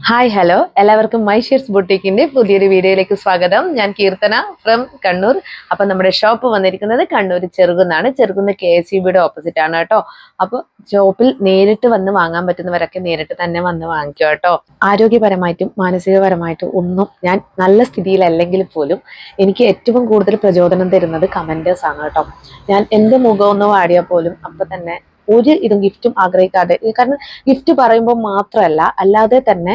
Hi hello എല്ലാവർക്കും my shares ബുട്ടീക്കിന്റെ പുതിയൊരു വീഡിയോയിലേക്ക് സ്വാഗതം. ഞാൻ കീർത്തന ഫ്രം കണ്ണൂർ. അപ്പം നമ്മുടെ ഷോപ്പ് വന്നിരിക്കുന്നത് കണ്ണൂർ ചെറുകുന്നാണ്. ചെറുകുന്ന് KSEBയുടെ ഓപ്പോസിറ്റ് ആണ് കേട്ടോ. അപ്പോൾ ഷോപ്പിൽ നേരിട്ട് വന്ന് വാങ്ങാൻ പറ്റുന്നവരൊക്കെ നേരിട്ട് തന്നെ വന്ന് വാങ്ങിക്കുക കേട്ടോ. ആരോഗ്യപരമായിട്ടും മാനസികപരമായിട്ടും ഒന്നും ഞാൻ നല്ല സ്ഥിതിയിലല്ലെങ്കിൽ പോലും എനിക്ക് ഏറ്റവും കൂടുതൽ പ്രചോദനം തരുന്നത് കമന്റേഴ്സ് ആണ് കേട്ടോ. ഞാൻ എൻ്റെ മുഖം ഒന്ന് വാടിയാൽ പോലും അപ്പം തന്നെ ഒരു ഇതും ഗിഫ്റ്റും ആഗ്രഹിക്കാതെ, കാരണം ഗിഫ്റ്റ് പറയുമ്പോൾ മാത്രമല്ല അല്ലാതെ തന്നെ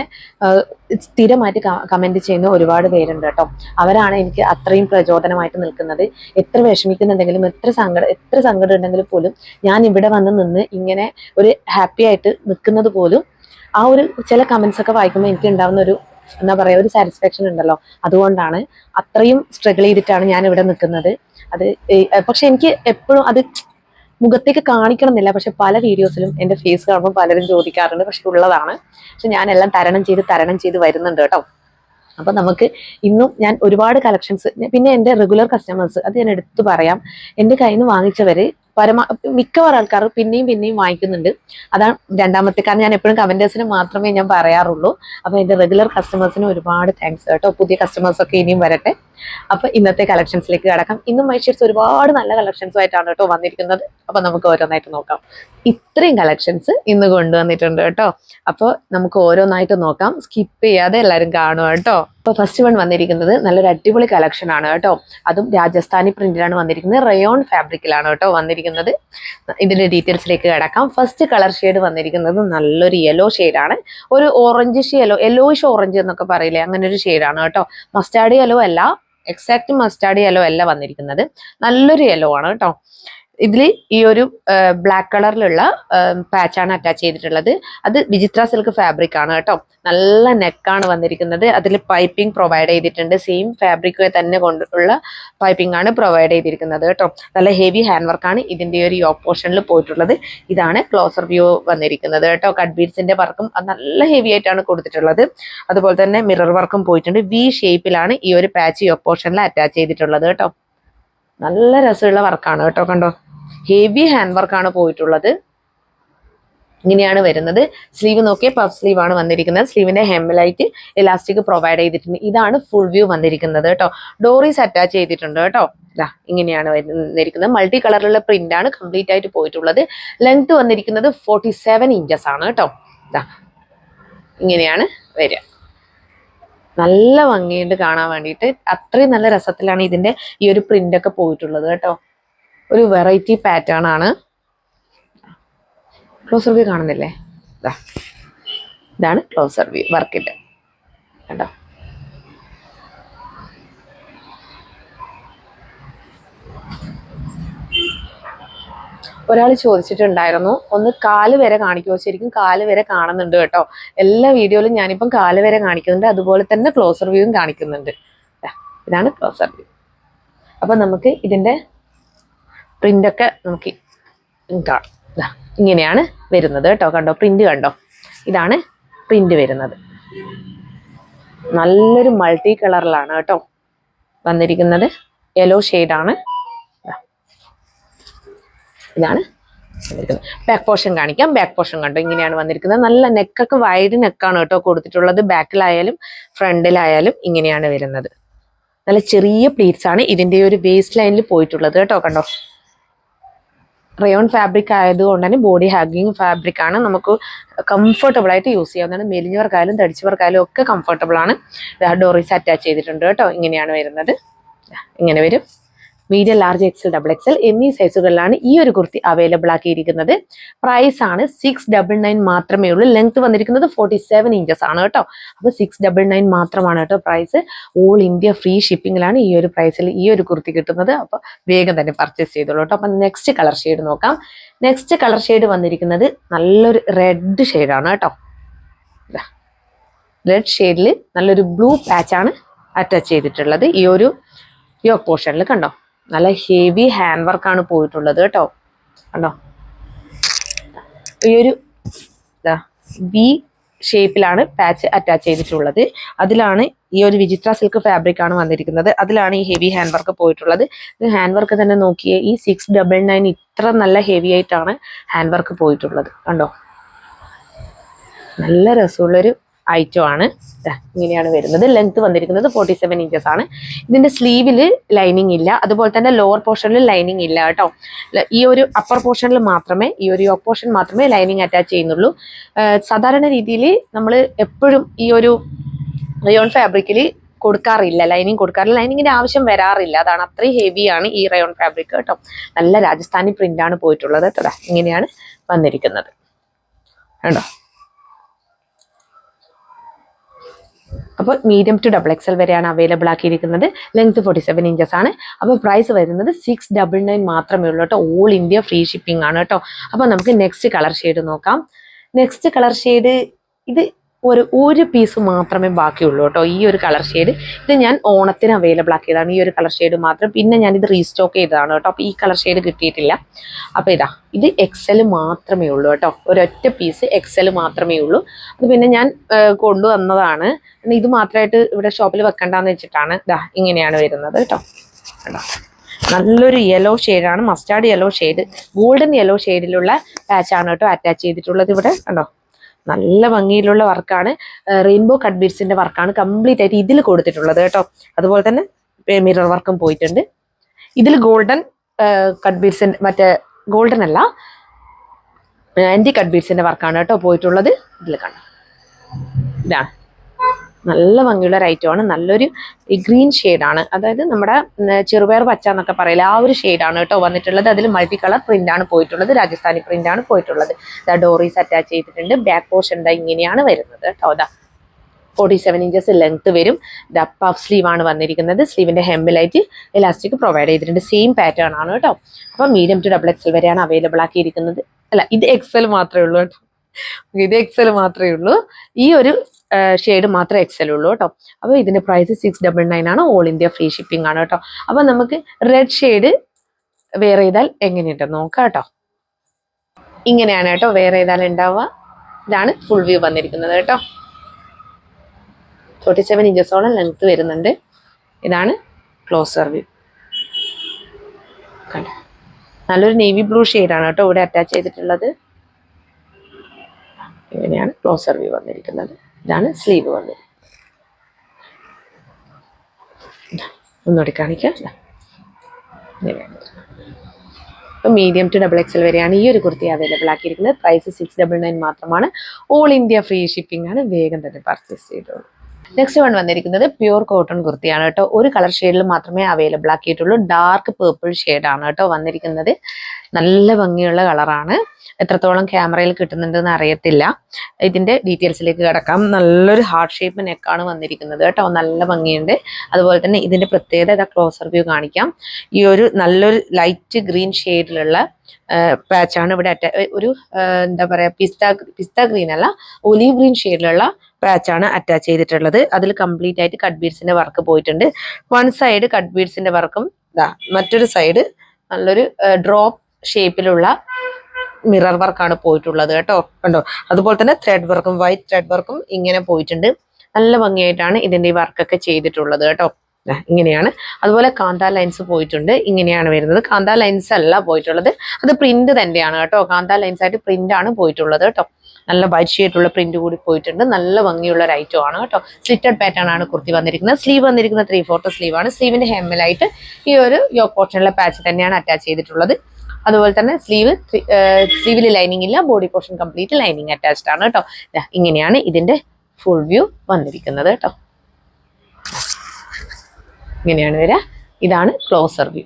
സ്ഥിരമായിട്ട് കമന്റ് ചെയ്യുന്ന ഒരുപാട് പേരുണ്ട് കേട്ടോ. അവരാണ് എനിക്ക് അത്രയും പ്രചോദനമായിട്ട് നിൽക്കുന്നത്. എത്ര വിഷമിക്കുന്നുണ്ടെങ്കിലും എത്ര സങ്കടം ഉണ്ടെങ്കിലും പോലും ഞാൻ ഇവിടെ വന്ന് നിന്ന് ഇങ്ങനെ ഒരു ഹാപ്പി ആയിട്ട് നിൽക്കുന്നത് പോലും ആ ഒരു ചില കമന്റ്സ് ഒക്കെ വായിക്കുമ്പോൾ എനിക്ക് ഉണ്ടാവുന്ന ഒരു എന്താ പറയുക, ഒരു സാറ്റിസ്ഫാക്ഷൻ ഉണ്ടല്ലോ. അതുകൊണ്ടാണ് അത്രയും സ്ട്രഗിൾ ചെയ്തിട്ടാണ് ഞാൻ ഇവിടെ നിൽക്കുന്നത്. അത് പക്ഷെ എനിക്ക് എപ്പോഴും അത് മുഖത്തേക്ക് കാണിക്കണം എന്നില്ല. പക്ഷെ പല വീഡിയോസിലും എൻ്റെ ഫേസ് കാണുമ്പോൾ പലരും ചോദിക്കാറുണ്ട്. പക്ഷെ ഉള്ളതാണ്. പക്ഷെ ഞാനെല്ലാം തരണം ചെയ്ത് വരുന്നുണ്ട് കേട്ടോ. അപ്പൊ നമുക്ക് ഇന്നും ഞാൻ ഒരുപാട് കളക്ഷൻസ്, പിന്നെ എൻ്റെ റെഗുലർ കസ്റ്റമേഴ്സ്, അത് ഞാൻ എടുത്തു പറയാം. എൻ്റെ കയ്യിൽ നിന്ന് വാങ്ങിച്ചവര് മിക്കവാറും ആൾക്കാർ പിന്നെയും വാങ്ങിക്കുന്നുണ്ട്. അതാണ് രണ്ടാമത്തെ കാരണം. ഞാൻ എപ്പോഴും കമന്റേഴ്സിന് മാത്രമേ ഞാൻ പറയാറുള്ളൂ. അപ്പൊ എൻ്റെ റെഗുലർ കസ്റ്റമേഴ്സിന് ഒരുപാട് താങ്ക്സ് കേട്ടോ. പുതിയ കസ്റ്റമേഴ്സ് ഒക്കെ ഇനിയും വരട്ടെ. അപ്പൊ ഇന്നത്തെ കളക്ഷൻസിലേക്ക് കടക്കാം. ഇന്നും മൈ ഷെയർസ് ഒരുപാട് നല്ല കളക്ഷൻസുമായിട്ടാണ് കേട്ടോ വന്നിരിക്കുന്നത്. അപ്പൊ നമുക്ക് ഓരോന്നായിട്ട് നോക്കാം. ഇത്രയും കളക്ഷൻസ് ഇന്ന് കൊണ്ടുവന്നിട്ടുണ്ട് കേട്ടോ. അപ്പോൾ നമുക്ക് ഓരോന്നായിട്ട് നോക്കാം. സ്കിപ്പ് ചെയ്യാതെ എല്ലാവരും കാണുക കേട്ടോ. അപ്പൊ ഫസ്റ്റ് വൺ വന്നിരിക്കുന്നത് നല്ലൊരു അടിപൊളി കളക്ഷൻ ആണ് കേട്ടോ. അതും രാജസ്ഥാനി പ്രിന്റിലാണ് വന്നിരിക്കുന്നത്. റയോൺ ഫാബ്രിക്കിലാണ് കേട്ടോ വന്നിരിക്കുന്നത്. ഇതിന്റെ ഡീറ്റെയിൽസിലേക്ക് കിടക്കാം. ഫസ്റ്റ് കളർ ഷെയ്ഡ് വന്നിരിക്കുന്നത് നല്ലൊരു യെല്ലോ ഷെയ്ഡാണ്. ഒരു ഓറഞ്ചിഷ് യെല്ലോയിഷ് ഓറഞ്ച് എന്നൊക്കെ പറയില്ലേ, അങ്ങനെ ഒരു ഷെയ്ഡാണ് കേട്ടോ. മസ്റ്റാർഡ് യെല്ലോ അല്ല, എക്സാക്ട് മസ്റ്റാർഡ് യെല്ലോ അല്ല വന്നിരിക്കുന്നത്. നല്ലൊരു യെല്ലോ ആണ് കേട്ടോ. ഇതിൽ ഈ ഒരു ബ്ലാക്ക് കളറിലുള്ള പാച്ചാണ് അറ്റാച്ച് ചെയ്തിട്ടുള്ളത്. അത് വിചിത്ര സിൽക്ക് ഫാബ്രിക് ആണ് കേട്ടോ. നല്ല നെക്കാണ് വന്നിരിക്കുന്നത്. അതിൽ പൈപ്പിംഗ് പ്രൊവൈഡ് ചെയ്തിട്ടുണ്ട്. സെയിം ഫാബ്രിക് തന്നെ കൊണ്ടുള്ള പൈപ്പിംഗ് ആണ് പ്രൊവൈഡ് ചെയ്തിരിക്കുന്നത് കേട്ടോ. നല്ല ഹെവി ഹാൻഡ് വർക്കാണ് ഇതിന്റെ ഒരു യോക്ക് പോർഷനിൽ പോയിട്ടുള്ളത്. ഇതാണ് ക്ലോസർ വ്യൂ വന്നിരിക്കുന്നത് കേട്ടോ. കട്ട് ബീഡ്സിന്റെ വർക്കും നല്ല ഹെവി ആയിട്ടാണ് കൊടുത്തിട്ടുള്ളത്. അതുപോലെ തന്നെ മിറർ വർക്കും പോയിട്ടുണ്ട്. വി ഷേപ്പിലാണ് ഈ ഒരു പാച്ച് യോക്ക് പോർഷനിൽ അറ്റാച്ച് ചെയ്തിട്ടുള്ളത് കേട്ടോ. നല്ല രസമുള്ള വർക്കാണ് കേട്ടോ. കണ്ടോ, ഹെവി ഹാൻഡ് വർക്കാണ് പോയിട്ടുള്ളത്. ഇങ്ങനെയാണ് വരുന്നത്. സ്ലീവ് നോക്കിയ പഫ് സ്ലീവ് ആണ് വന്നിരിക്കുന്നത്. സ്ലീവിന്റെ ഹെമ്മിലായിട്ട് എലാസ്റ്റിക് പ്രൊവൈഡ് ചെയ്തിട്ടുണ്ട്. ഇതാണ് ഫുൾ വ്യൂ വന്നിരിക്കുന്നത് കേട്ടോ. ഡോറീസ് അറ്റാച്ച് ചെയ്തിട്ടുണ്ട് കേട്ടോ. ഇങ്ങനെയാണ് വന്നിരിക്കുന്നത്. മൾട്ടി കളറിലുള്ള പ്രിന്റ് ആണ് കംപ്ലീറ്റ് ആയിട്ട് പോയിട്ടുള്ളത്. ലെങ്ത് വന്നിരിക്കുന്നത് 47 ഇഞ്ചസ് ആണ് കേട്ടോ. ഇങ്ങനെയാണ് വരിക. നല്ല ഭംഗിയുണ്ട് കാണാൻ വേണ്ടിയിട്ട്. അത്രയും നല്ല രസത്തിലാണ് ഇതിന്റെ ഈ ഒരു പ്രിന്റ് ഒക്കെ പോയിട്ടുള്ളത് കേട്ടോ. ഒരു വെറൈറ്റി പാറ്റേൺ ആണ്. ക്ലോസർ വ്യൂ കാണുന്നില്ലേ? ഇതാണ് ക്ലോസർ വ്യൂ വർക്കിന്റെ കേട്ടോ. ഒരാൾ ചോദിച്ചിട്ടുണ്ടായിരുന്നു, ഒന്ന് കാല് വരെ കാണിക്കുമോ? ശരിക്കും കാല് വരെ കാണുന്നുണ്ട് കേട്ടോ. എല്ലാ വീഡിയോയിലും ഞാനിപ്പം കാല് വരെ കാണിക്കുന്നുണ്ട്. അതുപോലെ തന്നെ ക്ലോസർ വ്യൂവും കാണിക്കുന്നുണ്ട്. ഇതാണ് ക്ലോസർ വ്യൂ. അപ്പൊ നമുക്ക് ഇതിന്റെ പ്രിന്റ് ഒക്കെ നമുക്ക് കാണാം. ഇങ്ങനെയാണ് വരുന്നത് കേട്ടോ. കണ്ടോ, പ്രിന്റ് കണ്ടോ? ഇതാണ് പ്രിന്റ് വരുന്നത്. നല്ലൊരു മൾട്ടി കളറിലാണ് കേട്ടോ വന്നിരിക്കുന്നത്. യെല്ലോ ഷെയ്ഡാണ്. ഇതാണ് ബാക്ക് പോർഷൻ കാണിക്കാം. ബാക്ക് പോർഷൻ കണ്ടോ, ഇങ്ങനെയാണ് വന്നിരിക്കുന്നത്. നല്ല നെക്കൊക്കെ വൈഡ് നെക്കാണ് കേട്ടോ കൊടുത്തിട്ടുള്ളത്. ബാക്കിലായാലും ഫ്രണ്ടിലായാലും ഇങ്ങനെയാണ് വരുന്നത്. നല്ല ചെറിയ പ്ലീറ്റ്സ് ആണ് ഇതിന്റെ ഒരു വേസ്റ്റ് ലൈനിൽ പോയിട്ടുള്ളത് കേട്ടോ. കണ്ടോ, റയോൺ ഫാബ്രിക് ആയതുകൊണ്ട് തന്നെ ബോഡി ഹാഗിങ് ഫാബ്രിക് ആണ്. നമുക്ക് കംഫർട്ടബിൾ ആയിട്ട് യൂസ് ചെയ്യാവുന്നതാണ്. മെലിഞ്ഞവർക്കായാലും തടിച്ചവർക്കായാലും ഒക്കെ കംഫർട്ടബിൾ ആണ്. ഡോറീസ് അറ്റാച്ച് ചെയ്തിട്ടുണ്ട് കേട്ടോ. ഇങ്ങനെയാണ് വരുന്നത്. ഇങ്ങനെ വരും. Medium, large, XL, double XL എന്നീ സൈസുകളിലാണ് ഈ ഒരു കുർത്തി അവൈലബിൾ ആക്കിയിരിക്കുന്നത്. പ്രൈസ് ആണ് 699 മാത്രമേ ഉള്ളൂ. ലെങ്ത് വന്നിരിക്കുന്നത് 47 ഇഞ്ചസ് ആണ് കേട്ടോ. അപ്പൊ 699 മാത്രമാണ് കേട്ടോ പ്രൈസ്. ഓൾ ഇന്ത്യ ഫ്രീ ഷിപ്പിംഗിലാണ് ഈ ഒരു പ്രൈസിൽ ഈ ഒരു കുർത്തി കിട്ടുന്നത്. അപ്പൊ വേഗം തന്നെ പർച്ചേസ് ചെയ്തോളൂ കേട്ടോ. അപ്പൊ നെക്സ്റ്റ് കളർ ഷെയ്ഡ് നോക്കാം. നെക്സ്റ്റ് കളർ ഷെയ്ഡ് വന്നിരിക്കുന്നത് നല്ലൊരു റെഡ് ഷെയ്ഡാണ് കേട്ടോ. റെഡ് ഷെയ്ഡിൽ നല്ലൊരു ബ്ലൂ പാച്ചാണ് അറ്റാച്ച് ചെയ്തിട്ടുള്ളത്. ഈ ഒരു യോക്ക് പോർഷനിൽ കണ്ടോ, നല്ല ഹെവി ഹാൻഡ് വർക്കാണ് പോയിട്ടുള്ളത് കേട്ടോ. കണ്ടോ, ഈ ഒരു വി ഷേപ്പിലാണ് പാച്ച് അറ്റാച്ച് ചെയ്തിട്ടുള്ളത്. അതിലാണ് ഈ ഒരു വിചിത്ര സിൽക്ക് ഫാബ്രിക് ആണ് വന്നിരിക്കുന്നത്. അതിലാണ് ഈ ഹെവി ഹാൻഡ് വർക്ക് പോയിട്ടുള്ളത്. ഇത് ഹാൻഡ് വർക്ക് തന്നെ നോക്കിയേ, ഈ 699 ഇത്ര നല്ല ഹെവി ആയിട്ടാണ് ഹാൻഡ് വർക്ക് പോയിട്ടുള്ളത്. കണ്ടോ, നല്ല രസമുള്ളൊരു ഐറ്റം ആണ്. ഇങ്ങനെയാണ് വരുന്നത്. ലെങ്ത് വന്നിരിക്കുന്നത് 47 ഇഞ്ചസ് ആണ്. ഇതിന്റെ സ്ലീവിൽ ലൈനിങ് ഇല്ല, അതുപോലെ തന്നെ ലോവർ പോർഷനിൽ ലൈനിങ് ഇല്ല കേട്ടോ. ഈ ഒരു അപ്പർ പോർഷനിൽ മാത്രമേ, ഈ ഒരു യോക്ക് പോർഷൻ മാത്രമേ ലൈനിങ് അറ്റാച്ച് ചെയ്യുന്നുള്ളൂ. സാധാരണ രീതിയിൽ നമ്മൾ എപ്പോഴും ഈ ഒരു റയോൺ ഫാബ്രിക്കിൽ കൊടുക്കാറില്ല, ലൈനിങ് കൊടുക്കാറില്ല, ലൈനിങ്ങിന്റെ ആവശ്യം വരാറില്ല. അതാണ്, അത്രയും ഹെവിയാണ് ഈ റയോൺ ഫാബ്രിക് കേട്ടോ. നല്ല രാജസ്ഥാനി പ്രിന്റ് ആണ് പോയിട്ടുള്ളത് കേട്ടോ. ഇങ്ങനെയാണ് വന്നിരിക്കുന്നത് കണ്ടോ. അപ്പോൾ മീഡിയം ടു XXL വരെയാണ് അവൈലബിൾ ആക്കിയിരിക്കുന്നത്. ലെങ്ത് 47 ഇഞ്ചസ് ആണ്. അപ്പോൾ പ്രൈസ് വരുന്നത് 699 മാത്രമേ ഉള്ളൂ കേട്ടോ. ഓൾ ഇന്ത്യ ഫ്രീ ഷിപ്പിംഗ് ആണ് കേട്ടോ. അപ്പോൾ നമുക്ക് നെക്സ്റ്റ് കളർ ഷെയ്ഡ് നോക്കാം. നെക്സ്റ്റ് കളർ ഷെയ്ഡ് ഇത് ഒരു പീസ് മാത്രമേ ബാക്കിയുള്ളൂ കേട്ടോ. ഈ ഒരു കളർ ഷെയ്ഡ് ഇത് ഞാൻ ഓണത്തിന് അവൈലബിൾ ആക്കിയതാണ്, ഈ ഒരു കളർ ഷെയ്ഡ് മാത്രം. പിന്നെ ഞാൻ ഇത് റീസ്റ്റോക്ക് ചെയ്തതാണ് കേട്ടോ. അപ്പോൾ ഈ കളർ ഷെയ്ഡ് കിട്ടിയിട്ടില്ല. അപ്പോൾ ഇത് XL മാത്രമേ ഉള്ളൂ കേട്ടോ. ഒരൊറ്റ പീസ് XL മാത്രമേ ഉള്ളൂ. അത് പിന്നെ ഞാൻ കൊണ്ടുവന്നതാണ്. ഇത് മാത്രമായിട്ട് ഇവിടെ ഷോപ്പിൽ വെക്കണ്ടെന്ന് വെച്ചിട്ടാണ്. ഇങ്ങനെയാണ് വരുന്നത് കേട്ടോ. നല്ലൊരു യെല്ലോ ഷെയ്ഡാണ്, mustard yellow shade, golden yellow ഷെയ്ഡിലുള്ള പാച്ചാണ് കേട്ടോ അറ്റാച്ച് ചെയ്തിട്ടുള്ളത്. ഇവിടെ കണ്ടോ, നല്ല ഭംഗിയിലുള്ള വർക്കാണ്. റെയിൻബോ കട്ട് ബീഡ്സിന്റെ വർക്കാണ് കംപ്ലീറ്റ് ആയിട്ട് ഇതിൽ കൊടുത്തിട്ടുള്ളത് കേട്ടോ. അതുപോലെ തന്നെ മിറർ വർക്കും പോയിട്ടുണ്ട്. ഇതിൽ ഗോൾഡൻ കട്ട് ബീഡ്സിന്റെ, മറ്റേ ഗോൾഡൻ അല്ല, ആന്റി കട്ട് ബീഡ്സിന്റെ വർക്കാണ് കേട്ടോ പോയിട്ടുള്ളത്. ഇതിൽ കാണാം, ഇതാണ് നല്ല ഭംഗിയുള്ള ഒരു ഐറ്റമാണ്. നല്ലൊരു ഗ്രീൻ ഷെയ്ഡാണ്, അതായത് നമ്മുടെ ചെറുപയർ പച്ച എന്നൊക്കെ പറയില്ല, ആ ഒരു ഷെയ്ഡാണ് കേട്ടോ വന്നിട്ടുള്ളത്. അതിൽ മൾട്ടി കളർ പ്രിന്റ് ആണ് പോയിട്ടുള്ളത്, രാജസ്ഥാനി പ്രിന്റ് ആണ് പോയിട്ടുള്ളത്. ഡോറീസ് അറ്റാച്ച് ചെയ്തിട്ടുണ്ട്. ബാക്ക് പോർഷൻ ഇങ്ങനെയാണ് വരുന്നത് കേട്ടോ. 47 ഇഞ്ചസ് ലെങ്ത് വരും. പഫ് സ്ലീവ് ആണ് വന്നിരിക്കുന്നത്. സ്ലീവിന്റെ ഹെമ്മിലായിട്ട് ഇലാസ്റ്റിക് പ്രൊവൈഡ് ചെയ്തിട്ടുണ്ട്. സെയിം പാറ്റേൺ ആണ് കേട്ടോ. അപ്പം മീഡിയം ടു XXL വരെയാണ് അവൈലബിൾ ആക്കിയിരിക്കുന്നത്. അല്ല, ഇത് XL മാത്രമേ ഉള്ളൂ കേട്ടോ. ഇത് XL മാത്രമേ ഉള്ളൂ. ഈ ഒരു ഷെയ്ഡ് മാത്രമേ XL ഉള്ളൂ കേട്ടോ. അപ്പോൾ ഇതിന്റെ പ്രൈസ് 699 ആണ്. ഓൾ ഇന്ത്യ ഫ്രീ ഷിപ്പിംഗ് ആണ് കേട്ടോ. അപ്പൊ നമുക്ക് റെഡ് ഷെയ്ഡ് വെയർ ചെയ്താൽ എങ്ങനെയുണ്ടെന്ന് നോക്കാം കേട്ടോ. ഇങ്ങനെയാണ് കേട്ടോ വെയർ ചെയ്താൽ ഉണ്ടാവുക. ഇതാണ് ഫുൾ വ്യൂ വന്നിരിക്കുന്നത് കേട്ടോ. 47 ഇഞ്ചസോളം ലെങ്ത് വരുന്നുണ്ട്. ഇതാണ് ക്ലോസർ വ്യൂ. കണ്ടോ, നല്ലൊരു നേവി ബ്ലൂ ഷെയ്ഡാണ് കേട്ടോ ഇവിടെ അറ്റാച്ച് ചെയ്തിട്ടുള്ളത്. ഇങ്ങനെയാണ് ക്ലോസർ വ്യൂ വന്നിരിക്കുന്നത്. ഇതാണ് സ്ലീവ് വന്നത്. ഒന്നുകൂടി കാണിക്കാം. ഇപ്പം മീഡിയം ടു XXL വരെയാണ് ഈ ഒരു കുർത്തി അവൈലബിൾ ആക്കിയിരിക്കുന്നത്. പ്രൈസ് 699 മാത്രമാണ്. ഓൾ ഇന്ത്യ ഫ്രീ ഷിപ്പിംഗ് ആണ്. വേഗം തന്നെ പർച്ചേസ് ചെയ്തോളൂ. നെക്സ്റ്റ് വൺ വന്നിരിക്കുന്നത് പ്യൂർ കോട്ടൺ കുർത്തിയാണ് കേട്ടോ. ഒരു കളർ ഷെയ്ഡിൽ മാത്രമേ അവൈലബിൾ ആക്കിയിട്ടുള്ളൂ. ഡാർക്ക് പേർപ്പിൾ ഷെയ്ഡാണ് കേട്ടോ വന്നിരിക്കുന്നത്. നല്ല ഭംഗിയുള്ള കളറാണ്. എത്രത്തോളം ക്യാമറയിൽ കിട്ടുന്നുണ്ടെന്ന് അറിയത്തില്ല. ഇതിന്റെ ഡീറ്റെയിൽസിലേക്ക് കിടക്കാം. നല്ലൊരു ഹാർട്ട് ഷേപ്പ് നെക്കാണ് വന്നിരിക്കുന്നത് കേട്ടോ. നല്ല ഭംഗിയുണ്ട്. അതുപോലെ തന്നെ ഇതിന്റെ പ്രത്യേകത ക്ലോസർ വ്യൂ കാണിക്കാം. ഈ ഒരു നല്ലൊരു ലൈറ്റ് ഗ്രീൻ ഷെയ്ഡിലുള്ള പാച്ചാണ് ഇവിടെ ഒരു എന്താ പറയാ, പിസ്ത ഗ്രീൻ അല്ല, ഒലീവ് ഗ്രീൻ ഷെയ്ഡിലുള്ള പാച്ചാണ് അറ്റാച്ച് ചെയ്തിട്ടുള്ളത്. അതിൽ കംപ്ലീറ്റ് ആയിട്ട് കട്ട് ബീഡ്സിന്റെ വർക്ക് പോയിട്ടുണ്ട്. വൺ സൈഡ് കട്ട് ബീഡ്സിന്റെ വർക്കും, മറ്റൊരു സൈഡ് നല്ലൊരു ഡ്രോപ്പ് ഷേപ്പിലുള്ള മിറർ വർക്കാണ് പോയിട്ടുള്ളത് കേട്ടോ. കണ്ടോ, അതുപോലെ തന്നെ ത്രെഡ് വർക്കും, വൈറ്റ് ത്രെഡ് വർക്കും ഇങ്ങനെ പോയിട്ടുണ്ട്. നല്ല ഭംഗിയായിട്ടാണ് ഇതിന്റെ ഈ വർക്കൊക്കെ ചെയ്തിട്ടുള്ളത് കേട്ടോ. ഇങ്ങനെയാണ്. അതുപോലെ കാന്ത ലൈൻസ് പോയിട്ടുണ്ട്. ഇങ്ങനെയാണ് വരുന്നത്. കാന്ത ലൈൻസ് അല്ല പോയിട്ടുള്ളത്, അത് പ്രിന്റ് തന്നെയാണ് കേട്ടോ. കാന്ത ലൈൻസ് ആയിട്ട് പ്രിന്റ് ആണ് പോയിട്ടുള്ളത് കേട്ടോ. നല്ല വൈറ്റ് ഷെയ്ഡുള്ള പ്രിന്റ് കൂടി പോയിട്ടുണ്ട്. നല്ല ഭംഗിയുള്ള ഒരു ഐറ്റം ആണ് കേട്ടോ. സ്ലിറ്റഡ് പാറ്റേൺ ആണ് കുർത്തി വന്നിരിക്കുന്നത്. സ്ലീവ് വന്നിരിക്കുന്നത് 3/4 സ്ലീവ് ആണ്. സ്ലീവിന്റെ ഹെമ്മിലായിട്ട് ഈ ഒരു യോക്ക് പോർഷനിലെ പാച്ച് തന്നെയാണ് അറ്റാച്ച് ചെയ്തിട്ടുള്ളത്. അതുപോലെ തന്നെ സ്ലീവിൽ ലൈനിങ് ഇല്ല, body portion complete lining attached ആണ് കേട്ടോ. ഇങ്ങനെയാണ് ഇതിന്റെ ഫുൾ വ്യൂ വന്നിരിക്കുന്നത് കേട്ടോ. ഇങ്ങനെയാണ് വരിക. ഇതാണ് ക്ലോസർ വ്യൂ.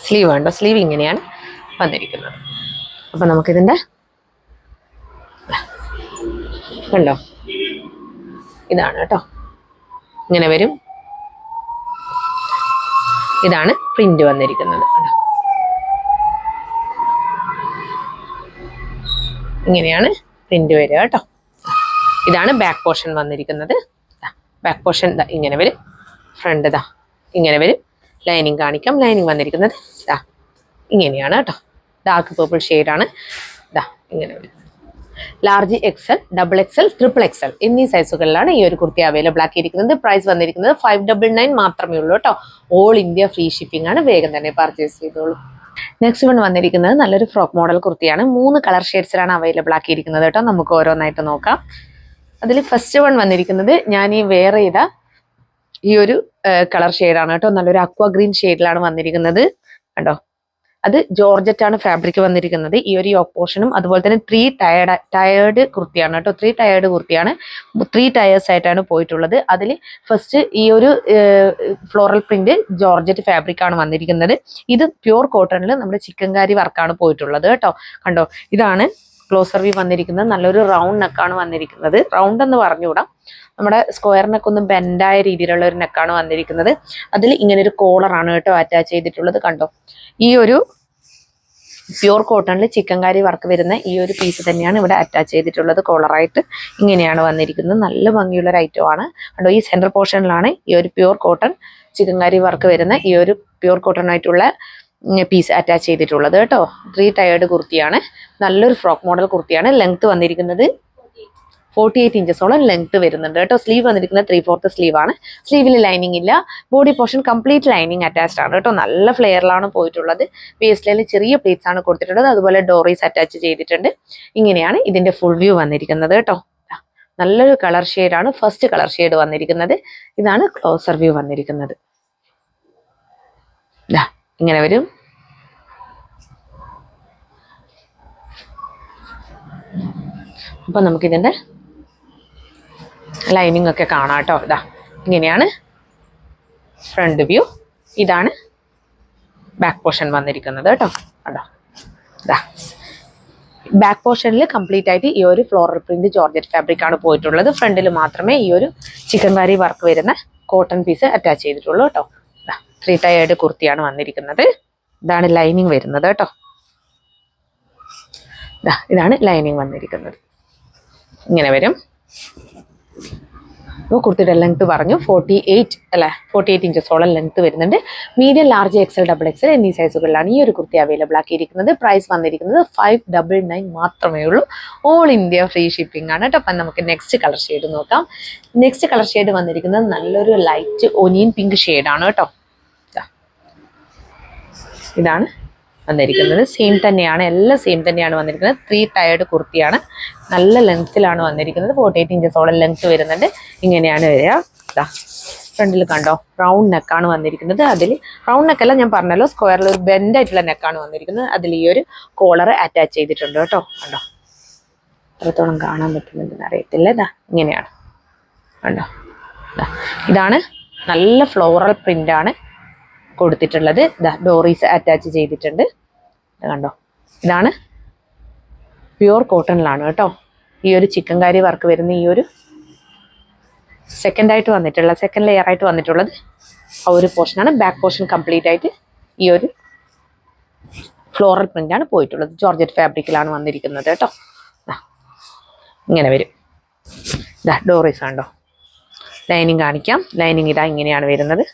സ്ലീവ് ഉണ്ടോ, സ്ലീവ് ഇങ്ങനെയാണ് വന്നിരിക്കുന്നത്. അപ്പൊ നമുക്കിതിന്റെ കണ്ടോ, ഇതാണ് കേട്ടോ. ഇങ്ങനെ വരും. ഇതാണ് പ്രിന്റ് വന്നിരിക്കുന്നത്. ഇങ്ങനെയാണ് പ്രിന്റ് വരിക കേട്ടോ. ഇതാണ് ബാക്ക് പോർഷൻ വന്നിരിക്കുന്നത്. ബാക്ക് പോർഷൻ ഇങ്ങനെ വരും. ഫ്രണ്ട് ഇങ്ങനെ വരും. ലൈനിങ് കാണിക്കാം. ലൈനിങ് വന്നിരിക്കുന്നത് ഇങ്ങനെയാണ് കേട്ടോ. ഡാർക്ക് പേർപ്പിൾ ഷെയ്ഡാണ്. ഇങ്ങനെ വരും. ലാർജ് XL, XXL, XXL എന്നീ സൈസുകളിലാണ് ഈ ഒരു കുർത്തി അവൈലബിൾ ആക്കിയിരിക്കുന്നത്. പ്രൈസ് വന്നിരിക്കുന്നത് 599 മാത്രമേ ഉള്ളൂ കേട്ടോ. ഓൾ ഇന്ത്യ ഫ്രീ ഷിപ്പിംഗ് ആണ്. വേഗം തന്നെ പർച്ചേസ് ചെയ്തോളൂ. നെക്സ്റ്റ് വൺ വന്നിരിക്കുന്നത് നല്ലൊരു ഫ്രോക്ക് മോഡൽ കുർത്തിയാണ്. 3 കളർ ഷെയ്ഡ്സിലാണ് അവൈലബിൾ ആക്കിയിരിക്കുന്നത് കേട്ടോ. നമുക്ക് ഓരോന്നായിട്ട് നോക്കാം. അതിൽ ഫസ്റ്റ് വൺ വന്നിരിക്കുന്നത് ഞാൻ ഈ വെയർ ചെയ്ത ഈ ഒരു കളർ ഷെയ്ഡാണ് കേട്ടോ. നല്ലൊരു അക്വ ഗ്രീൻ ഷെയ്ഡിലാണ് വന്നിരിക്കുന്നത് കണ്ടോ. അത് ജോർജറ്റ് ആണ് ഫാബ്രിക് വന്നിരിക്കുന്നത്. ഈ ഒരു യോക്ക് പോർഷനും അതുപോലെ തന്നെ 3 ടയേർഡ് കുർത്തിയാണ് കേട്ടോ. 3 ടയേർഡ് കുർത്തിയാണ്. 3 ടയേഴ്സ് ആയിട്ടാണ് പോയിട്ടുള്ളത്. അതിൽ ഫസ്റ്റ് ഈ ഒരു ഫ്ലോറൽ പ്രിന്റ് ജോർജറ്റ് ഫാബ്രിക് ആണ് വന്നിരിക്കുന്നത്. ഇത് പ്യൂർ കോട്ടണിൽ നമ്മുടെ ചിക്കൻകാരി വർക്കാണ് പോയിട്ടുള്ളത് കേട്ടോ. കണ്ടോ, ഇതാണ് ക്ലോസർ വ്യൂ വന്നിരിക്കുന്നത്. നല്ലൊരു റൗണ്ട് നെക്കാണ് വന്നിരിക്കുന്നത്. റൗണ്ട് എന്ന് പറഞ്ഞുകൂടാ, നമ്മുടെ സ്ക്വയർ നെക്ക് ഒന്ന് ബെൻഡായ രീതിയിലുള്ള ഒരു നെക്കാണ് വന്നിരിക്കുന്നത്. അതിൽ ഇങ്ങനെ ഒരു കോളറാണ് കേട്ടോ അറ്റാച്ച് ചെയ്തിട്ടുള്ളത്. കണ്ടോ, ഈ ഒരു പ്യൂർ കോട്ടണിൽ ചിക്കൻകാരി വർക്ക് വരുന്ന ഈ ഒരു പീസ് തന്നെയാണ് ഇവിടെ അറ്റാച്ച് ചെയ്തിട്ടുള്ളത്. കോളറായിട്ട് ഇങ്ങനെയാണ് വന്നിരിക്കുന്നത്. നല്ല ഭംഗിയുള്ള ഒരു ഐറ്റം ആണ് കണ്ടോ. ഈ സെൻട്രൽ പോർഷനിലാണ് ഈ ഒരു പ്യൂർ കോട്ടൺ ചിക്കൻകാരി വർക്ക് വരുന്ന ഈ ഒരു പ്യൂർ കോട്ടൺ ആയിട്ടുള്ള പീസ് അറ്റാച്ച് ചെയ്തിട്ടുള്ളത് കേട്ടോ. 3 ടയേർഡ് കുർത്തിയാണ്. നല്ലൊരു ഫ്രോക്ക് മോഡൽ കുർത്തിയാണ്. ലെങ്ത് വന്നിരിക്കുന്നത് 48 ഇഞ്ചസോളം ലെങ്ത് വരുന്നുണ്ട് കേട്ടോ. സ്ലീവ് വന്നിരിക്കുന്നത് 3/4 സ്ലീവ് ആണ്. സ്ലീവിൽ ലൈനിങ് ഇല്ല. Body portion complete lining attached ആണ് കേട്ടോ. നല്ല ഫ്ലെയറിലാണ് പോയിട്ടുള്ളത്. വേസ്റ്റ് ലൈനിൽ ചെറിയ പ്ലേറ്റ്സ് ആണ് കൊടുത്തിട്ടുള്ളത്. അതുപോലെ ഡോറീസ് അറ്റാച്ച് ചെയ്തിട്ടുണ്ട്. ഇങ്ങനെയാണ് ഇതിന്റെ ഫുൾ വ്യൂ വന്നിരിക്കുന്നത് കേട്ടോ. നല്ലൊരു കളർ ഷെയ്ഡാണ് ഫസ്റ്റ് കളർ ഷെയ്ഡ് വന്നിരിക്കുന്നത്. ഇതാണ് ക്ലോസർ വ്യൂ വന്നിരിക്കുന്നത്. ഇങ്ങനെ വരും. അപ്പൊ നമുക്കിതിന്റെ ലൈനിങ് ഒക്കെ കാണാം കേട്ടോ. ഇങ്ങനെയാണ് ഫ്രണ്ട് വ്യൂ. ഇതാണ് ബാക്ക് പോർഷൻ വന്നിരിക്കുന്നത് കേട്ടോ. കണ്ടോ, ബാക്ക് പോർഷനിൽ കംപ്ലീറ്റ് ആയിട്ട് ഈ ഒരു ഫ്ലോറൽ പ്രിന്റ് ജോർജറ്റ് ഫാബ്രിക് ആണ് പോയിട്ടുള്ളത്. ഫ്രണ്ടിൽ മാത്രമേ ഈ ഒരു ചിക്കൻകാരി വർക്ക് വരുന്ന കോട്ടൺ പീസ് അറ്റാച്ച് ചെയ്തിട്ടുള്ളൂ കേട്ടോ. 3 ടയേർഡ് കുർത്തിയാണ് വന്നിരിക്കുന്നത്. ഇതാണ് ലൈനിങ് വരുന്നത് കേട്ടോ. ഇതാണ് ലൈനിങ് വന്നിരിക്കുന്നത്. ഇങ്ങനെ വരും. അപ്പോൾ കുർത്തിയുടെ ലെങ്ത് പറഞ്ഞു 48 ഇഞ്ചസോളം ലെങ്ത് വരുന്നുണ്ട്. മീഡിയം, ലാർജ്, എക്സൽ, XXL എന്നീ സൈസുകളിലാണ് ഈ ഒരു കുർത്തി അവൈലബിൾ ആക്കിയിരിക്കുന്നത്. പ്രൈസ് വന്നിരിക്കുന്നത് 599 മാത്രമേ ഉള്ളൂ. ഓൾ ഇന്ത്യ ഫ്രീ ഷിപ്പിംഗ് ആണ് കേട്ടോ. അപ്പം നമുക്ക് നെക്സ്റ്റ് കളർ ഷെയ്ഡ് നോക്കാം. നെക്സ്റ്റ് കളർ ഷെയ്ഡ് വന്നിരിക്കുന്നത് നല്ലൊരു ലൈറ്റ് ഒനിയൻ പിങ്ക് ഷെയ്ഡാണ് കേട്ടോ. ഇതാണ് വന്നിരിക്കുന്നത്. സെയിം തന്നെയാണ്, എല്ലാം സെയിം തന്നെയാണ് വന്നിരിക്കുന്നത്. 3 ടയേർഡ് കുർത്തിയാണ്. നല്ല ലെങ്ത്തിലാണ് വന്നിരിക്കുന്നത്. 48 ഇഞ്ചസോളം ലെങ്ത് വരുന്നുണ്ട്. ഇങ്ങനെയാണ് വരിക. ഫ്രണ്ടിൽ കണ്ടോ, റൗണ്ട് നെക്കാണ് വന്നിരിക്കുന്നത്. അതിൽ റൗണ്ട് നെക്കല്ല, ഞാൻ പറഞ്ഞല്ലോ, സ്ക്വയറിൽ ഒരു ബെൻഡ് ആയിട്ടുള്ള നെക്കാണ് വന്നിരിക്കുന്നത്. അതിൽ ഈ ഒരു കോളർ അറ്റാച്ച് ചെയ്തിട്ടുണ്ട് കേട്ടോ. കണ്ടോ, എത്രത്തോളം കാണാൻ പറ്റുന്നുണ്ടെന്ന് അറിയത്തില്ല. ഇങ്ങനെയാണ് കണ്ടോ. ഇതാണ് നല്ല ഫ്ലോറൽ പ്രിന്റ് ആണ് കൊടുത്തിട്ടുള്ളത്. ഡോറീസ് അറ്റാച്ച് ചെയ്തിട്ടുണ്ട്. കണ്ടോ, ഇതാണ് പ്യൂർ കോട്ടണിലാണ് കേട്ടോ. ഈ ഒരു ചിക്കൻകാരി വർക്ക് വരുന്ന ഈ ഒരു സെക്കൻഡ് ലെയർ ആയിട്ട് വന്നിട്ടുള്ളത് ആ ഒരു പോർഷനാണ്. ബാക്ക് പോർഷൻ കംപ്ലീറ്റ് ആയിട്ട് ഈ ഒരു ഫ്ലോറൽ പ്രിന്റ് ആണ് പോയിട്ടുള്ളത്. ജോർജറ്റ് ഫാബ്രിക്കിലാണ് വന്നിരിക്കുന്നത് കേട്ടോ. ഇങ്ങനെ വരും. ഡോറീസ് കണ്ടോ. ലൈനിങ് കാണിക്കാം. ലൈനിങ് ഇങ്ങനെയാണ് വരുന്നത്.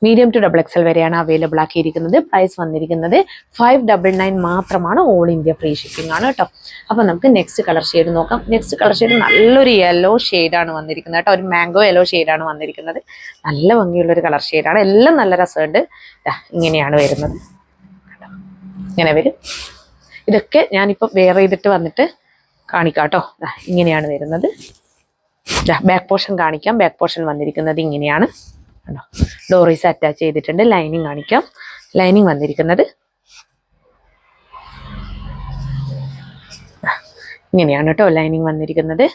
മീഡിയം ടു XXL വരെയാണ് അവൈലബിൾ ആക്കിയിരിക്കുന്നത്. പ്രൈസ് വന്നിരിക്കുന്നത് 599 മാത്രമാണ്. ഓൾ ഇന്ത്യ ഫ്രീ ഷിപ്പിംഗ് ആണ് കേട്ടോ. അപ്പൊ നമുക്ക് നെക്സ്റ്റ് കളർ ഷെയ്ഡ് നോക്കാം. നെക്സ്റ്റ് കളർ ഷെയ്ഡ് നല്ലൊരു യെല്ലോ ഷെയ്ഡാണ് വന്നിരിക്കുന്നത് കേട്ടോ. ഒരു മാംഗോ യെല്ലോ ഷെയ്ഡാണ് വന്നിരിക്കുന്നത്. നല്ല ഭംഗിയുള്ളൊരു കളർ ഷെയ്ഡാണ്. എല്ലാം നല്ല രസമുണ്ട്. ഇങ്ങനെയാണ് വരുന്നത്. ഇങ്ങനെ വരും. ഇതൊക്കെ ഞാനിപ്പോൾ വെയർ ചെയ്തിട്ട് വന്നിട്ട് കാണിക്കാം കേട്ടോ. ഇങ്ങനെയാണ് വരുന്നത്. ബാക്ക് പോർഷൻ കാണിക്കാം. ബാക്ക് പോർഷൻ വന്നിരിക്കുന്നത് ഇങ്ങനെയാണ്. ഡോറീസ് അറ്റാച്ച് ചെയ്തിട്ടുണ്ട്. ലൈനിങ് കാണിക്കാം. ലൈനിങ് വന്നിരിക്കുന്നത് ഇങ്ങനെയാണ് കേട്ടോ. ലൈനിങ് വന്നിരിക്കുന്നത്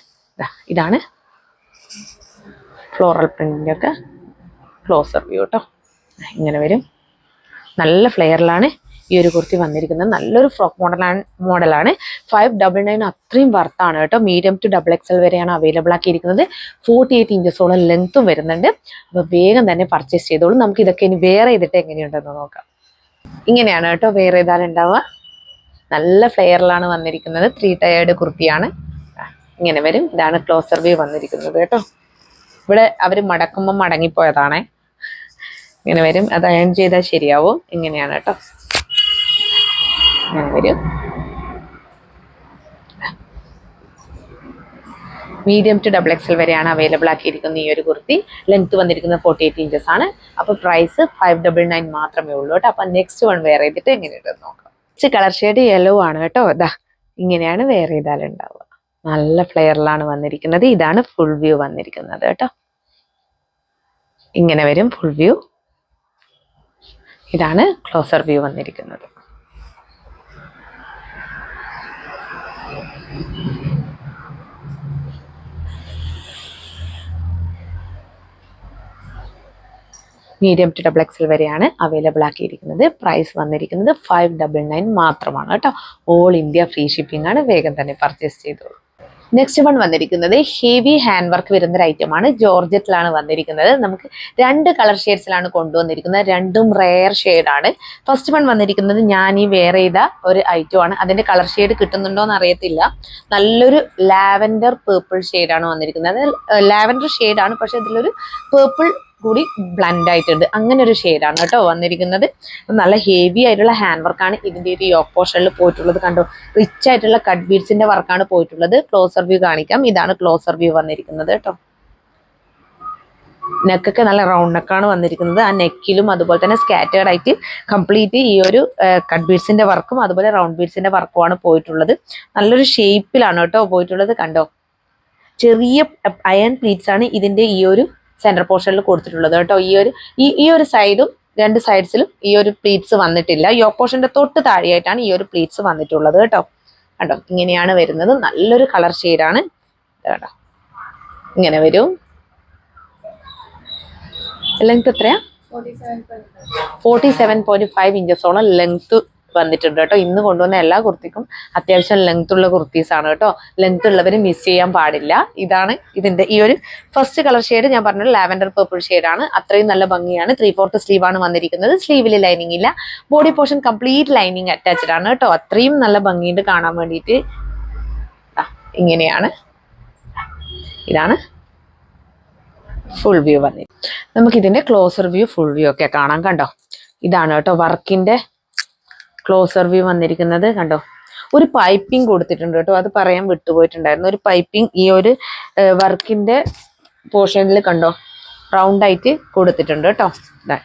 ഇതാണ്. ഫ്ലോറൽ പ്രിന്റിൻ്റെ ഒക്കെ ക്ലോസർ വ്യൂ കേട്ടോ. ഇങ്ങനെ വരും. നല്ല ഫ്ലെയറിലാണ് ഈ ഒരു കുർത്തി വന്നിരിക്കുന്നത്. നല്ലൊരു ഫ്രോക്ക് മോഡലാണ്. 599 അത്രയും വർത്താണ് കേട്ടോ. മീഡിയം ടു XXL വരെയാണ് അവൈലബിൾ ആക്കിയിരിക്കുന്നത്. 48 ഇഞ്ചസോളം ലെങ്ത്തും വരുന്നുണ്ട്. അപ്പോൾ വേഗം തന്നെ പർച്ചേസ് ചെയ്തോളൂ. നമുക്ക് ഇതൊക്കെ ഇനി വെയർ ചെയ്തിട്ട് എങ്ങനെയുണ്ടെന്ന് നോക്കാം. ഇങ്ങനെയാണ് കേട്ടോ വെയർ ചെയ്താലുണ്ടാവുക. നല്ല ഫ്ലെയറിലാണ് വന്നിരിക്കുന്നത്. 3 ടയേർഡ് കുർത്തിയാണ്. ഇങ്ങനെ വരും. ഇതാണ് ക്ലോസർ വ്യൂ വന്നിരിക്കുന്നത് കേട്ടോ. ഇവിടെ അവർ മടക്കുമ്പോൾ മടങ്ങിപ്പോയതാണേ. ഇങ്ങനെ വരും. അത് അയൺ ചെയ്താൽ ശരിയാവും. ഇങ്ങനെയാണ് കേട്ടോ. ഇങ്ങനെ വരും. മീഡിയം ടു ഡബിൾ എക്സൽ വരെയാണ് അവൈലബിൾ ആക്കിയിരിക്കുന്നത് ഈ ഒരു കുർത്തി. ലെങ്ത് വന്നിരിക്കുന്നത് 48 ഇഞ്ചസ് ആണ്. അപ്പോൾ പ്രൈസ് 599 മാത്രമേ ഉള്ളൂ കേട്ടോ. അപ്പം നെക്സ്റ്റ് വൺ വെയർ ചെയ്തിട്ട് എങ്ങനെയുണ്ടെന്ന് നോക്കാം. നെക്സ്റ്റ് കളർ ഷെയ്ഡ് യെല്ലോ ആണ് കേട്ടോ. ഇതാ ഇങ്ങനെയാണ് വെയർ ചെയ്താലുണ്ടാവുക. നല്ല ഫ്ലെയറിലാണ് വന്നിരിക്കുന്നത്. ഇതാണ് ഫുൾ വ്യൂ വന്നിരിക്കുന്നത് കേട്ടോ. ഇങ്ങനെ വരും ഫുൾ വ്യൂ. ഇതാണ് ക്ലോസർ വ്യൂ വന്നിരിക്കുന്നത്. മീഡിയം ടു ഡബിൾ എക്സൽ വരെയാണ് അവൈലബിൾ ആക്കിയിരിക്കുന്നത്. പ്രൈസ് വന്നിരിക്കുന്നത് 599 മാത്രമാണ് കേട്ടോ. ഓൾ ഇന്ത്യ ഫ്രീ ഷിപ്പിംഗ് ആണ്. വേഗം തന്നെ പർച്ചേസ് ചെയ്തോളൂ. നെക്സ്റ്റ് വൺ വന്നിരിക്കുന്നത് ഹെവി ഹാൻഡ് വർക്ക് വരുന്ന ഒരു ഐറ്റമാണ്. ജോർജറ്റിലാണ് വന്നിരിക്കുന്നത്. നമുക്ക് 2 കളർ ഷെയ്ഡ്സിലാണ് കൊണ്ടുവന്നിരിക്കുന്നത്. രണ്ടും റെയർ ഷെയ്ഡാണ്. ഫസ്റ്റ് വൺ വന്നിരിക്കുന്നത് ഞാൻ ഈ വെയർ ചെയ്ത ഒരു ഐറ്റമാണ്. അതിന്റെ കളർ ഷെയ്ഡ് കിട്ടുന്നുണ്ടോ എന്ന് അറിയത്തില്ല. നല്ലൊരു ലാവൻഡർ പേർപ്പിൾ ഷെയ്ഡാണ് വന്നിരിക്കുന്നത്. ലാവൻഡർ ഷെയ്ഡാണ്, പക്ഷെ ഇതിലൊരു പേർപ്പിൾ കൂടി ബ്ലൻഡ് ആയിട്ടുണ്ട്. അങ്ങനെ ഒരു ഷെയ്ഡാണ് കേട്ടോ വന്നിരിക്കുന്നത്. നല്ല ഹെവി ആയിട്ടുള്ള ഹാൻഡ് വർക്കാണ് ഇതിന്റെ ഒരു യോക്ക് പോർഷനിൽ പോയിട്ടുള്ളത്. കണ്ടോ, റിച്ച് ആയിട്ടുള്ള കട്ട് ബീഡ്സിന്റെ വർക്കാണ് പോയിട്ടുള്ളത്. ക്ലോസർ വ്യൂ കാണിക്കാം. ഇതാണ് ക്ലോസർ വ്യൂ വന്നിരിക്കുന്നത് കേട്ടോ. നെക്കൊക്കെ നല്ല റൗണ്ട് നെക്കാണ് വന്നിരിക്കുന്നത്. ആ നെക്കിലും അതുപോലെ തന്നെ സ്കാറ്റേർഡ് ആയിട്ട് കംപ്ലീറ്റ് ഈ ഒരു കട്ട് ബീഡ്സിന്റെ വർക്കും അതുപോലെ റൗണ്ട് ബീഡ്സിന്റെ വർക്കുമാണ് പോയിട്ടുള്ളത്. നല്ലൊരു ഷേപ്പിലാണ് കേട്ടോ പോയിട്ടുള്ളത്. കണ്ടോ, ചെറിയ അയൺ പ്ലീറ്റ്സ് ആണ് ഇതിന്റെ ഈ ഒരു സെന്റർ പോർഷനിൽ കൊടുത്തിട്ടുള്ളത് കേട്ടോ. ഈ ഒരു സൈഡും 2 സൈഡ്സിലും ഈ ഒരു പ്ലീറ്റ്സ് വന്നിട്ടില്ല. യോക്ക് പോർഷന്റെ തൊട്ട് താഴെയായിട്ടാണ് ഈ ഒരു പ്ലീറ്റ്സ് വന്നിട്ടുള്ളത് കേട്ടോ. കണ്ടോ, ഇങ്ങനെയാണ് വരുന്നത്. നല്ലൊരു കളർ ഷെയ്ഡാണ് കേട്ടോ. ഇങ്ങനെ വരും. ലെങ്ത് എത്രയാ? 47.5 ഇഞ്ചസോളം ലെങ്ത് വന്നിട്ടുണ്ട് കേട്ടോ. ഇന്ന് കൊണ്ടുവന്ന എല്ലാ കുർത്തിക്കും അത്യാവശ്യം ലെങ്ത് ഉള്ള കുർത്തീസ് ആണ് കേട്ടോ. ലെങ്ത് ഉള്ളവർ മിസ് ചെയ്യാൻ പാടില്ല. ഇതാണ് ഇതിന്റെ ഈ ഒരു ഫസ്റ്റ് കളർ ഷെയ്ഡ്. ഞാൻ പറഞ്ഞത് ലാവൻഡർ പേർപ്പിൾ ഷെയ്ഡാണ്. അത്രയും നല്ല ഭംഗിയാണ്. 3/4 സ്ലീവ് ആണ് വന്നിരിക്കുന്നത്. സ്ലീവിൽ ലൈനിങ് ഇല്ല. Body portion complete lining attached ആണ് കേട്ടോ. അത്രയും നല്ല ഭംഗിയുണ്ട് കാണാൻ വേണ്ടിയിട്ട്. ഇങ്ങനെയാണ്. ഇതാണ് ഫുൾ വ്യൂ വന്നിട്ട്. നമുക്കിതിന്റെ ക്ലോസർ വ്യൂ ഫുൾ വ്യൂ ഒക്കെ കാണാം. കണ്ടോ, ഇതാണ് കേട്ടോ വർക്കിന്റെ ക്ലോസർ വ്യൂ വന്നിരിക്കുന്നത്. കണ്ടോ, ഒരു പൈപ്പിംഗ് കൊടുത്തിട്ടുണ്ട് കേട്ടോ. അത് പറയാൻ വിട്ടുപോയിട്ടുണ്ടായിരുന്നു. ഒരു പൈപ്പിംഗ് ഈ ഒരു വർക്കിന്റെ പോർഷനിൽ കണ്ടോ റൗണ്ട് ആയിട്ട് കൊടുത്തിട്ടുണ്ട് കേട്ടോ.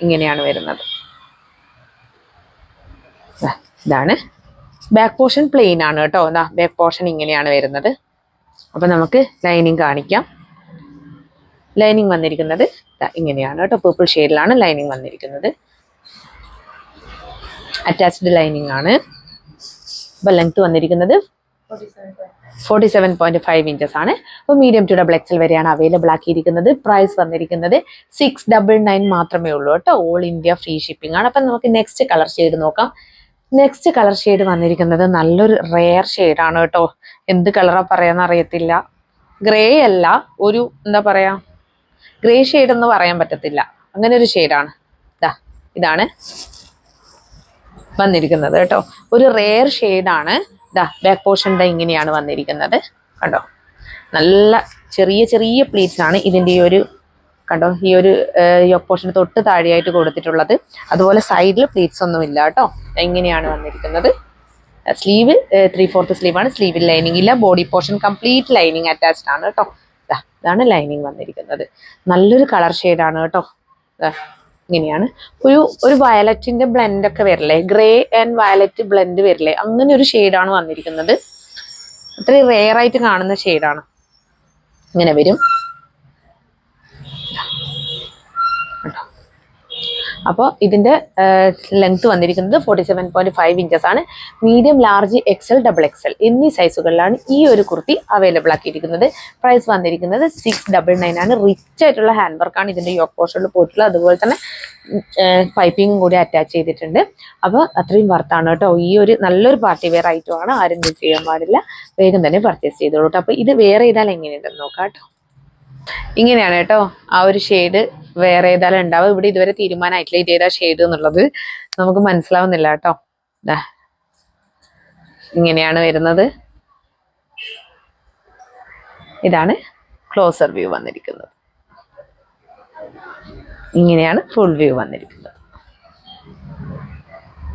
ഇങ്ങനെയാണ് വരുന്നത്. ഇതാണ് ബാക്ക് പോർഷൻ. പ്ലെയിൻ ആണ് കേട്ടോ. ബാക്ക് പോർഷൻ ഇങ്ങനെയാണ് വരുന്നത്. അപ്പൊ നമുക്ക് ലൈനിങ് കാണിക്കാം. ലൈനിങ് വന്നിരിക്കുന്നത് ഇങ്ങനെയാണ് കേട്ടോ. പേർപ്പിൾ ഷെയ്ഡിലാണ് ലൈനിങ് വന്നിരിക്കുന്നത്. അറ്റാച്ച്ഡ് ലൈനിങ് ആണ്. അപ്പൊ ലെങ്ത് വന്നിരിക്കുന്നത് 47.5 ഇഞ്ചസ് ആണ്. അപ്പോൾ മീഡിയം ടു ഡബിൾ എക്സൽ വരെയാണ് അവൈലബിൾ ആക്കിയിരിക്കുന്നത്. പ്രൈസ് വന്നിരിക്കുന്നത് 699 മാത്രമേ ഉള്ളൂ കേട്ടോ. ഓൾ ഇന്ത്യ ഫ്രീ ഷിപ്പിംഗ് ആണ്. അപ്പം നമുക്ക് നെക്സ്റ്റ് കളർ ഷെയ്ഡ് നോക്കാം. നെക്സ്റ്റ് കളർ ഷെയ്ഡ് വന്നിരിക്കുന്നത് നല്ലൊരു റെയർ ഷെയ്ഡാണ് കേട്ടോ. എന്ത് കളറാ പറയാന്ന് അറിയത്തില്ല. ഗ്രേ അല്ല, ഒരു എന്താ പറയാ, ഗ്രേ ഷെയ്ഡ് എന്ന് പറയാൻ പറ്റത്തില്ല. അങ്ങനെ ഒരു ഷെയ്ഡാണ്. ഇതാണ് വന്നിരിക്കുന്നത് കേട്ടോ. ഒരു റെയർ ഷെയ്ഡാണ്. ബാക്ക് പോർഷൻ്റെ ഇങ്ങനെയാണ് വന്നിരിക്കുന്നത്. കണ്ടോ, നല്ല ചെറിയ ചെറിയ പ്ലീറ്റ്സ് ആണ് ഇതിൻ്റെ ഈ ഒരു കണ്ടോ ഈ ഒരു യോക്ക് പോർഷന് തൊട്ട് താഴെയായിട്ട് കൊടുത്തിട്ടുള്ളത്. അതുപോലെ സൈഡിൽ പ്ലീറ്റ്സ് ഒന്നും ഇല്ല കേട്ടോ. ഇങ്ങനെയാണ് വന്നിരിക്കുന്നത്. സ്ലീവ് 3/4 സ്ലീവ് ആണ്. സ്ലീവിൽ ലൈനിങ് ഇല്ല. Body portion complete lining attached ആണ് കേട്ടോ. ഇതാണ് ലൈനിങ് വന്നിരിക്കുന്നത്. നല്ലൊരു കളർ ഷെയ്ഡാണ് കേട്ടോ. ഇങ്ങനെയാണ് ഒരു വയലറ്റിന്റെ ബ്ലെൻഡ് ഒക്കെ വരില്ലേ, ഗ്രേ ആൻഡ് വയലറ്റ് ബ്ലെൻഡ് വരില്ലേ, അങ്ങനെ ഒരു ഷെയ്ഡാണ് വന്നിരിക്കുന്നത്. അത്രയും റെയർ ആയിട്ട് കാണുന്ന ഷെയ്ഡാണ്. ഇങ്ങനെ വരും. അപ്പോൾ ഇതിന്റെ ലെങ്ത് വന്നിരിക്കുന്നത് 47.5 ഇഞ്ചസ് ആണ്. Medium, large, XL, double XL എന്നീ സൈസുകളിലാണ് ഈ ഒരു കുർത്തി അവൈലബിൾ ആക്കിയിരിക്കുന്നത്. പ്രൈസ് വന്നിരിക്കുന്നത് 699 ആണ്. റിച്ച് ആയിട്ടുള്ള ഹാൻഡ് വർക്കാണ് ഇതിന്റെ യോക്ക് പോർഷനിൽ പോയിട്ടുള്ളത്. അതുപോലെ തന്നെ പൈപ്പിംഗും കൂടി അറ്റാച്ച് ചെയ്തിട്ടുണ്ട്. അപ്പോൾ അത്രയും വർത്താണ് കേട്ടോ. ഈ ഒരു നല്ലൊരു പാർട്ടി വെയർ ഐറ്റം ആണ്. ആരും മിസ് ചെയ്യാൻ പാടില്ല. വേഗം തന്നെ പർച്ചേസ് ചെയ്തോളൂ കേട്ടോ. അപ്പോൾ ഇത് വെയർ ചെയ്താൽ എങ്ങനെയുണ്ടെന്ന് നോക്കാം കേട്ടോ. ഇങ്ങനെയാണ് കേട്ടോ ആ ഒരു ഷെയ്ഡ് വേറെ ഏതായാലും ഉണ്ടാവും. ഇവിടെ ഇതുവരെ തീരുമാനമായിട്ടില്ല ഇത് ഏതാ ഷെയ്ഡ് എന്നുള്ളത്, നമുക്ക് മനസ്സിലാവുന്നില്ല കേട്ടോ. ഇങ്ങനെയാണ് വരുന്നത്. ഇതാണ് ക്ലോസർ വ്യൂ വന്നിരിക്കുന്നത്. ഇങ്ങനെയാണ് ഫുൾ വ്യൂ വന്നിരിക്കുന്നത്.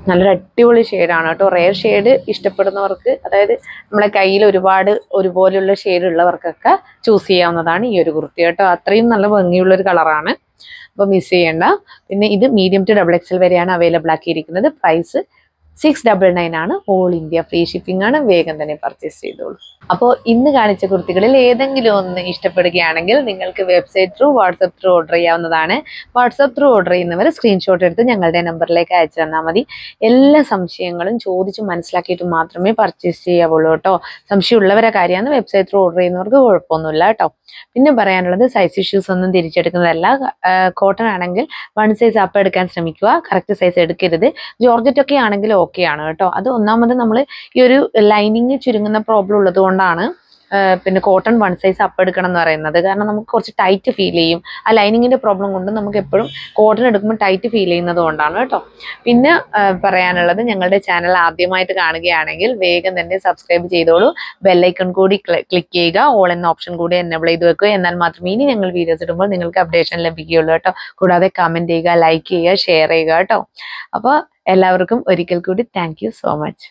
നല്ലൊരു അടിപൊളി ഷെയ്ഡാണ് കേട്ടോ. റെയർ ഷെയ്ഡ് ഇഷ്ടപ്പെടുന്നവർക്ക്, അതായത് നമ്മളെ കയ്യിൽ ഒരുപാട് ഒരുപോലെയുള്ള ഷെയ്ഡ് ഉള്ളവർക്കൊക്കെ ചൂസ് ചെയ്യാവുന്നതാണ് ഈ ഒരു കുർത്തി കേട്ടോ. അത്രയും നല്ല ഭംഗിയുള്ളൊരു കളറാണ്, അപ്പോൾ മിസ് ചെയ്യണ്ട. പിന്നെ ഇത് മീഡിയം ടു XXL വരെയാണ് അവൈലബിൾ ആക്കിയിരിക്കുന്നത്. പ്രൈസ് 699 ആണ്. ഓൾ ഇന്ത്യ ഫ്രീ ഷിപ്പിംഗ് ആണ്. വേഗം തന്നെ പർച്ചേസ് ചെയ്തോളൂ. അപ്പോൾ ഇന്ന് കാണിച്ച കുർത്തികളിൽ ഏതെങ്കിലും ഒന്ന് ഇഷ്ടപ്പെടുകയാണെങ്കിൽ നിങ്ങൾക്ക് website through, WhatsApp through order ചെയ്യാവുന്നതാണ്. വാട്സപ്പ് ത്രൂ ഓർഡർ ചെയ്യുന്നവർ സ്ക്രീൻഷോട്ട് എടുത്ത് ഞങ്ങളുടെ നമ്പറിലേക്ക് അയച്ചു തന്നാൽ മതി. എല്ലാ സംശയങ്ങളും ചോദിച്ച് മനസ്സിലാക്കിയിട്ട് മാത്രമേ പർച്ചേസ് ചെയ്യാവുള്ളൂ കേട്ടോ. സംശയമുള്ളവരെ കാര്യമാണ്. വെബ്സൈറ്റ് ത്രൂ ഓർഡർ ചെയ്യുന്നവർക്ക് കുഴപ്പമൊന്നുമില്ല കേട്ടോ. പിന്നെ പറയാനുള്ളത്, സൈസ് ഇഷ്യൂസ് ഒന്നും തിരിച്ചെടുക്കുന്നതല്ല. കോട്ടൺ ആണെങ്കിൽ 1 സൈസ് അപ്പ് എടുക്കാൻ ശ്രമിക്കുക, കറക്റ്റ് സൈസ് എടുക്കരുത്. ജോർജറ്റ് ഒക്കെ ആണെങ്കിൽ ഓക്കെ ആണ് കേട്ടോ. അത് ഒന്നാമത് നമ്മൾ ഈ ഒരു ലൈനിങ് ചുരുങ്ങുന്ന പ്രോബ്ലം ഉള്ളത് കൊണ്ടാണ് പിന്നെ കോട്ടൺ 1 സൈസ് അപ്പ് എടുക്കണം എന്ന് പറയുന്നത്. കാരണം നമുക്ക് കുറച്ച് ടൈറ്റ് ഫീൽ ചെയ്യും. ആ ലൈനിങ്ങിന്റെ പ്രോബ്ലം കൊണ്ട് നമുക്ക് എപ്പോഴും കോട്ടൺ എടുക്കുമ്പോൾ ടൈറ്റ് ഫീൽ ചെയ്യുന്നത് കൊണ്ടാണ് കേട്ടോ. പിന്നെ പറയാനുള്ളത്, ഞങ്ങളുടെ ചാനൽ ആദ്യമായിട്ട് കാണുകയാണെങ്കിൽ വേഗം തന്നെ സബ്സ്ക്രൈബ് ചെയ്തോളൂ. ബെല്ലൈക്കൺ കൂടി ക്ലിക്ക് ചെയ്യുക. ഓൾ എന്ന ഓപ്ഷൻ കൂടി എനേബിൾ ചെയ്ത് വെക്കുക. എന്നാൽ മാത്രമേ ഇനി ഞങ്ങൾ വീഡിയോസ് ഇടുമ്പോൾ നിങ്ങൾക്ക് അപ്ഡേഷൻ ലഭിക്കുകയുള്ളൂ കേട്ടോ. കൂടാതെ കമന്റ് ചെയ്യുക, ലൈക്ക് ചെയ്യുക, ഷെയർ ചെയ്യുക കേട്ടോ. അപ്പോൾ എല്ലാവർക്കും ഒരിക്കൽ കൂടി താങ്ക് യു സോ മച്ച്.